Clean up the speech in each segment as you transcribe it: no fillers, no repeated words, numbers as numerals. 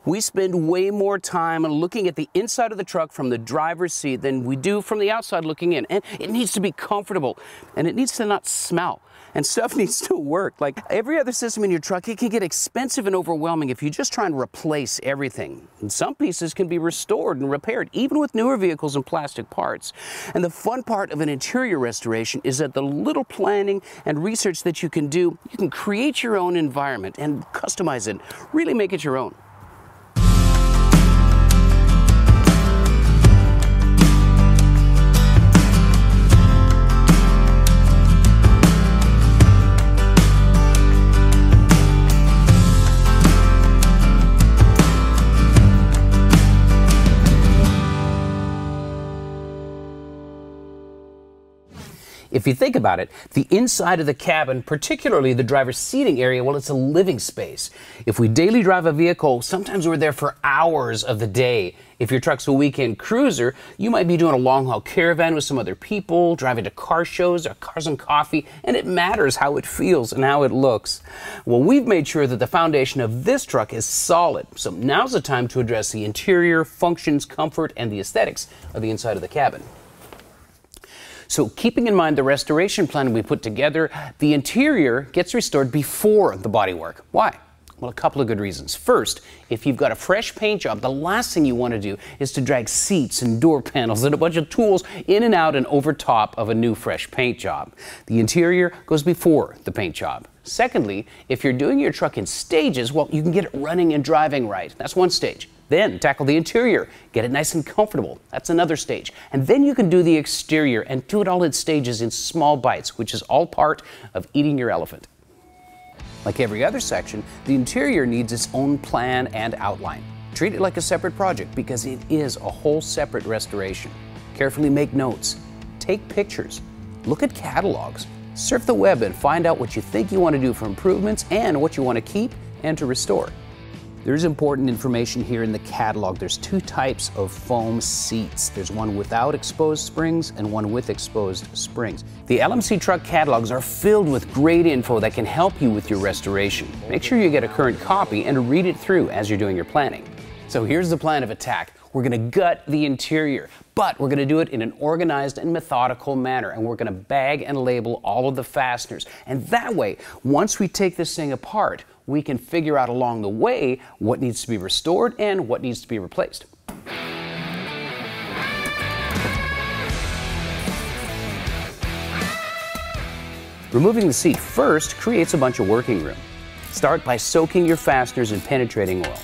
We spend way more time looking at the inside of the truck from the driver's seat than we do from the outside looking in. And it needs to be comfortable, and it needs to not smell. And stuff needs to work. Like every other system in your truck, it can get expensive and overwhelming if you just try and replace everything. And some pieces can be restored and repaired, even with newer vehicles and plastic parts. And the fun part of an interior restoration is that the little planning and research that you can do, you can create your own environment and customize it, really make it your own. If you think about it, the inside of the cabin, particularly the driver's seating area, well, it's a living space. If we daily drive a vehicle, sometimes we're there for hours of the day. If your truck's a weekend cruiser, you might be doing a long-haul caravan with some other people, driving to car shows or Cars and Coffee, and it matters how it feels and how it looks. Well, we've made sure that the foundation of this truck is solid, so now's the time to address the interior, functions, comfort, and the aesthetics of the inside of the cabin. So keeping in mind the restoration plan we put together, the interior gets restored before the bodywork. Why? Well, a couple of good reasons. First, if you've got a fresh paint job, the last thing you want to do is to drag seats and door panels and a bunch of tools in and out and over top of a new fresh paint job. The interior goes before the paint job. Secondly, if you're doing your truck in stages, well, you can get it running and driving right. That's one stage. Then tackle the interior, get it nice and comfortable. That's another stage. And then you can do the exterior and do it all in stages in small bites, which is all part of eating your elephant. Like every other section, the interior needs its own plan and outline. Treat it like a separate project because it is a whole separate restoration. Carefully make notes, take pictures, look at catalogs, surf the web and find out what you think you want to do for improvements and what you want to keep and to restore. There's important information here in the catalog. There's two types of foam seats. There's one without exposed springs and one with exposed springs. The LMCTruck catalogs are filled with great info that can help you with your restoration. Make sure you get a current copy and read it through as you're doing your planning. So here's the plan of attack. We're going to gut the interior, but we're going to do it in an organized and methodical manner, and we're going to bag and label all of the fasteners. And that way, once we take this thing apart, we can figure out along the way what needs to be restored and what needs to be replaced. Removing the seat first creates a bunch of working room. Start by soaking your fasteners in penetrating oil.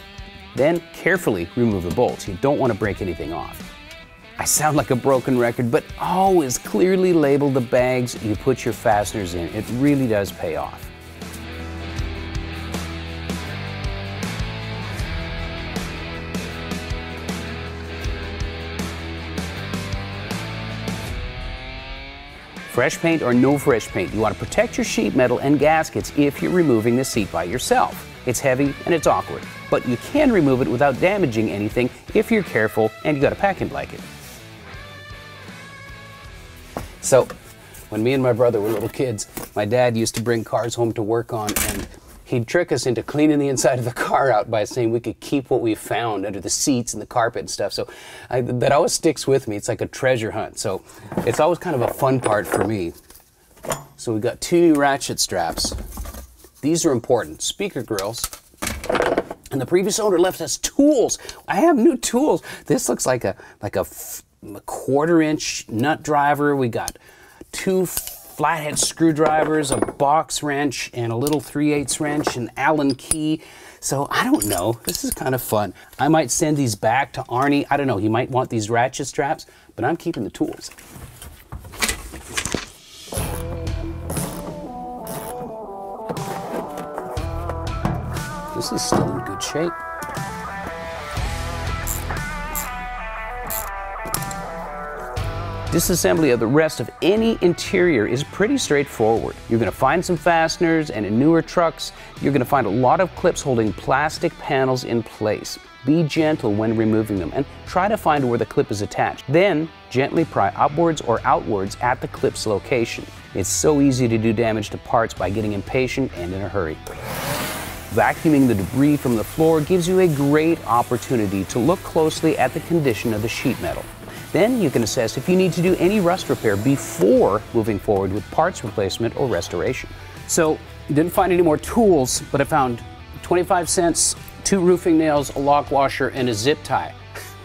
Then carefully remove the bolts. You don't want to break anything off. I sound like a broken record, but always clearly label the bags you put your fasteners in. It really does pay off. Fresh paint or no fresh paint, you want to protect your sheet metal and gaskets if you're removing the seat by yourself. It's heavy and it's awkward, but you can remove it without damaging anything if you're careful and you got a packing blanket. So, when me and my brother were little kids, my dad used to bring cars home to work on, and he'd trick us into cleaning the inside of the car out by saying we could keep what we found under the seats and the carpet and stuff. So that always sticks with me. It's like a treasure hunt. So it's always kind of a fun part for me. So we got two new ratchet straps. These are important. Speaker grills. And the previous owner left us tools. I have new tools. This looks like a 1/4-inch nut driver. We got two flathead screwdrivers, a box wrench, and a little 3/8 wrench, and Allen key. So I don't know, this is kind of fun. I might send these back to Arnie. I don't know, he might want these ratchet straps, but I'm keeping the tools. This is still in good shape. Disassembly of the rest of any interior is pretty straightforward. You're going to find some fasteners, and in newer trucks, you're going to find a lot of clips holding plastic panels in place. Be gentle when removing them and try to find where the clip is attached. Then, gently pry upwards or outwards at the clip's location. It's so easy to do damage to parts by getting impatient and in a hurry. Vacuuming the debris from the floor gives you a great opportunity to look closely at the condition of the sheet metal. Then you can assess if you need to do any rust repair before moving forward with parts replacement or restoration. So, didn't find any more tools, but I found 25 cents, 2 roofing nails, a lock washer, and a zip tie.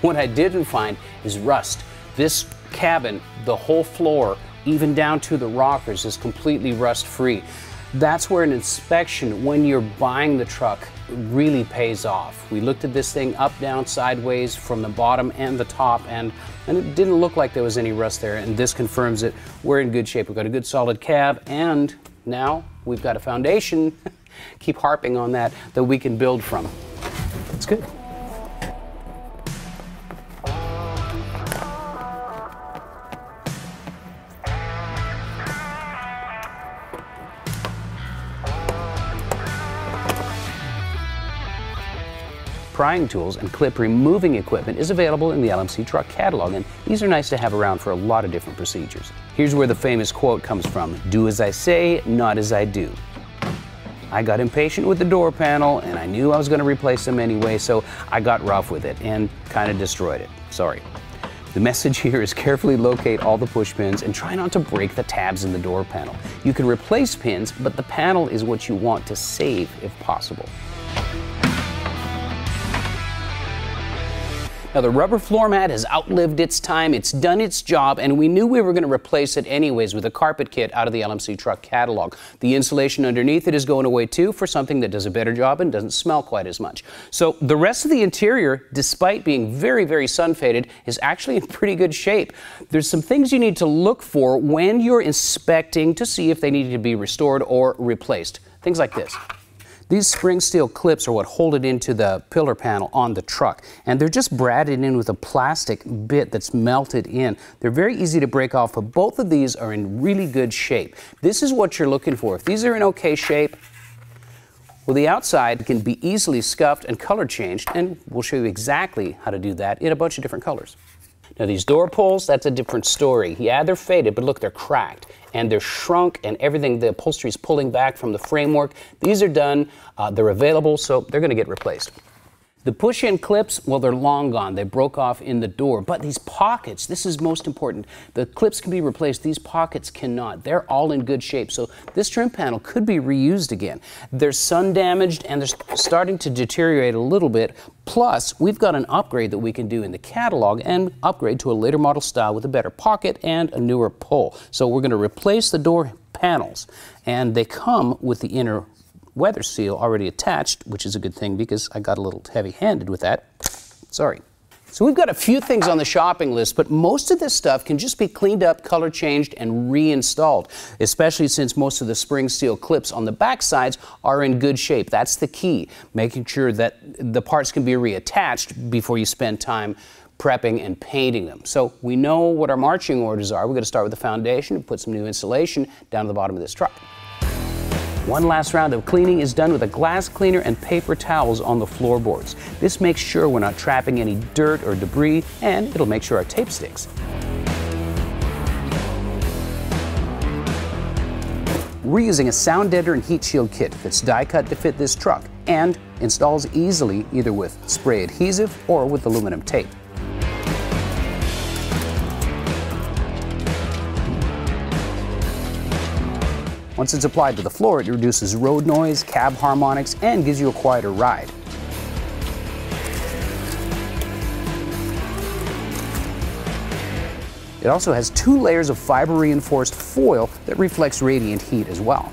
What I didn't find is rust. This cabin, the whole floor, even down to the rockers, is completely rust-free. That's where an inspection when you're buying the truck really pays off. We looked at this thing up, down, sideways, from the bottom and the top, and it didn't look like there was any rust there, and this confirms it. We're in good shape. We've got a good solid cab, and now we've got a foundation, keep harping on that we can build from. It's good. Prying tools and clip removing equipment is available in the LMCTruck catalog, and these are nice to have around for a lot of different procedures. Here's where the famous quote comes from: "Do as I say, not as I do." I got impatient with the door panel, and I knew I was going to replace them anyway, so I got rough with it and kind of destroyed it. Sorry. The message here is carefully locate all the push pins and try not to break the tabs in the door panel. You can replace pins, but the panel is what you want to save if possible. Now, the rubber floor mat has outlived its time, it's done its job, and we knew we were going to replace it anyways with a carpet kit out of the LMCTruck catalog. The insulation underneath it is going away too for something that does a better job and doesn't smell quite as much. So the rest of the interior, despite being very, very sun-faded, is actually in pretty good shape. There's some things you need to look for when you're inspecting to see if they need to be restored or replaced. Things like this. These spring steel clips are what hold it into the pillar panel on the truck, and they're just bradded in with a plastic bit that's melted in. They're very easy to break off, but both of these are in really good shape. This is what you're looking for. If these are in okay shape, well, the outside can be easily scuffed and color changed, and we'll show you exactly how to do that in a bunch of different colors. Now, these door pulls, that's a different story. Yeah, they're faded, but look, they're cracked and they're shrunk, and everything, the upholstery is pulling back from the framework. These are done, they're available, so they're going to get replaced. The push-in clips, well, they're long gone. They broke off in the door, but these pockets, this is most important. The clips can be replaced, these pockets cannot. They're all in good shape, so this trim panel could be reused again. They're sun damaged and they're starting to deteriorate a little bit. Plus, we've got an upgrade that we can do in the catalog and upgrade to a later model style with a better pocket and a newer pull. So we're going to replace the door panels, and they come with the inner weather seal already attached, which is a good thing because I got a little heavy-handed with that. Sorry. So we've got a few things on the shopping list, but most of this stuff can just be cleaned up, color changed, and reinstalled, especially since most of the spring steel clips on the back sides are in good shape. That's the key, making sure that the parts can be reattached before you spend time prepping and painting them. So we know what our marching orders are. We're going to start with the foundation and put some new insulation down to the bottom of this truck. One last round of cleaning is done with a glass cleaner and paper towels on the floorboards. This makes sure we're not trapping any dirt or debris, and it'll make sure our tape sticks. We're using a sound deader and heat shield kit that's die cut to fit this truck and installs easily either with spray adhesive or with aluminum tape. Once it's applied to the floor, it reduces road noise, cab harmonics, and gives you a quieter ride. It also has 2 layers of fiber-reinforced foil that reflects radiant heat as well.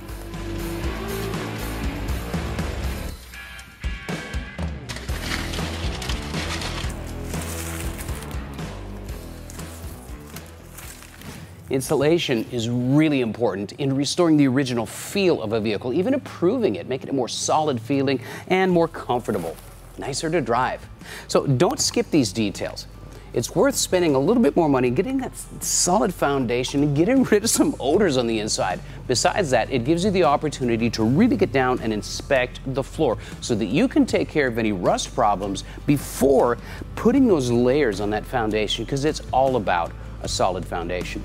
Installation is really important in restoring the original feel of a vehicle, even improving it, making it more solid feeling and more comfortable, nicer to drive. So don't skip these details. It's worth spending a little bit more money getting that solid foundation and getting rid of some odors on the inside. Besides that, it gives you the opportunity to really get down and inspect the floor so that you can take care of any rust problems before putting those layers on that foundation, because it's all about a solid foundation.